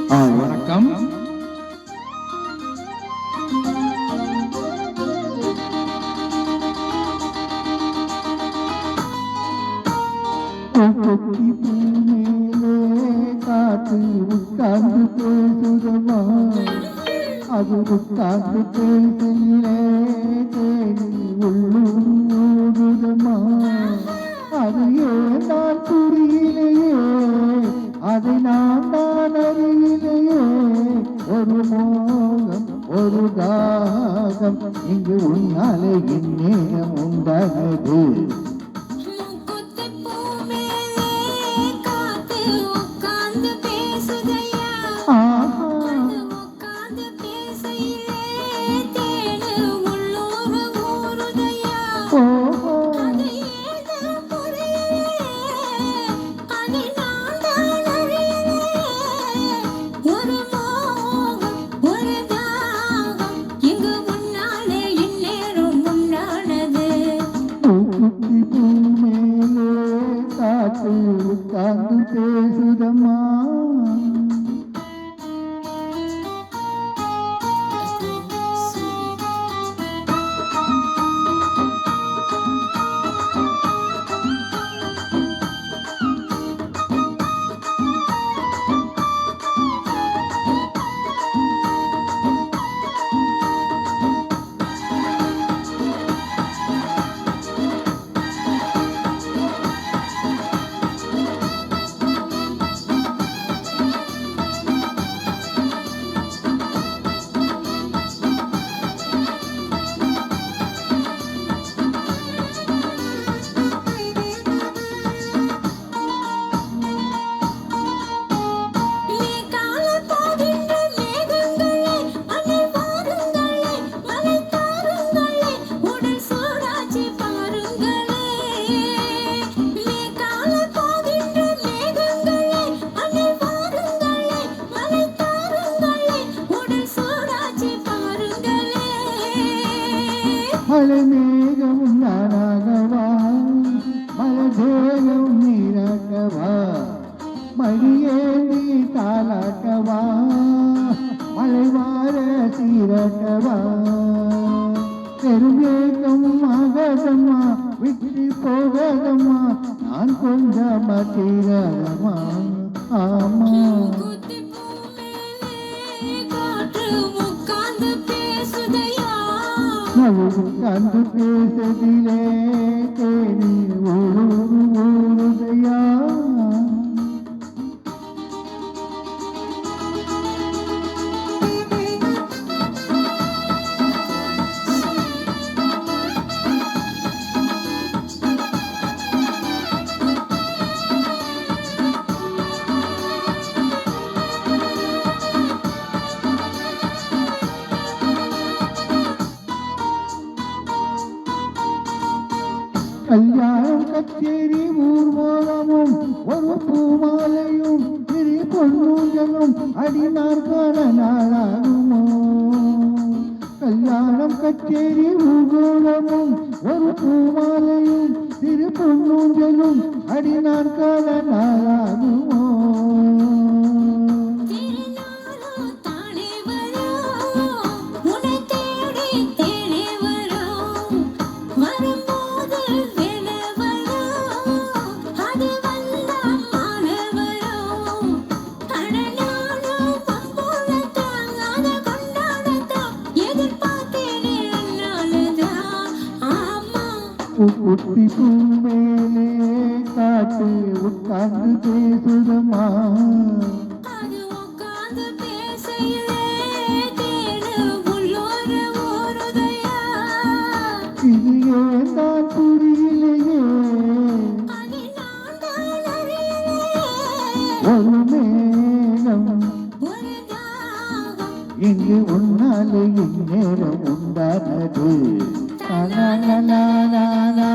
வணக்கம். காற்று உட்கார்ந்து பேசுதமா, அது உட்கார்ந்து பேசையிலே தேடி உள்ளூடுதமா. அது ஏன் புரியலையே, அதை நான் அறியிலையே. ஒரு மோகம் ஒரு தாகம் இங்கு உன்னாலே என் நேரம் உண்டானது. உட்கார்ந்து பேசுதம்மா. மழை மேகம் நானாகவா, மழை தேகம் நீராக்கவா, மடியேந்தி தாளாக்கவா, மழை வார சீராக்கவா. பெருமேகம் ஆகாதம்மா, விட்டு போகாதம்மா, நான் கொஞ்சமா தீராதம்மா. ஆமா உட்கார்ந்து பேசதிலே தேடி ஊருதையா. கல்யாணம் கச்சேரி ஊர்வலமும் ஒரு பூமாலையும் திரு பொன்னூஞ்சலும் அடிநாற்கால நாளாகுமோ. கல்யாணம் கச்சேரி ஊர்வலமும் ஒரு பூமாலையும் திரு பொன்னூஞ்சலும் அடிநாற்கால நாளாகுமோ. குட்டி பூமேலே காட்டு உட்கார்ந்து பேசுதம்மா, இது ஏன் தான் புரியலையே. ஒரு மேகம் இங்கு உன்னாலே இந்நேரம் உண்டானது. na na na na na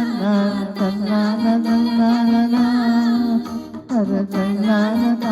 na na na na na na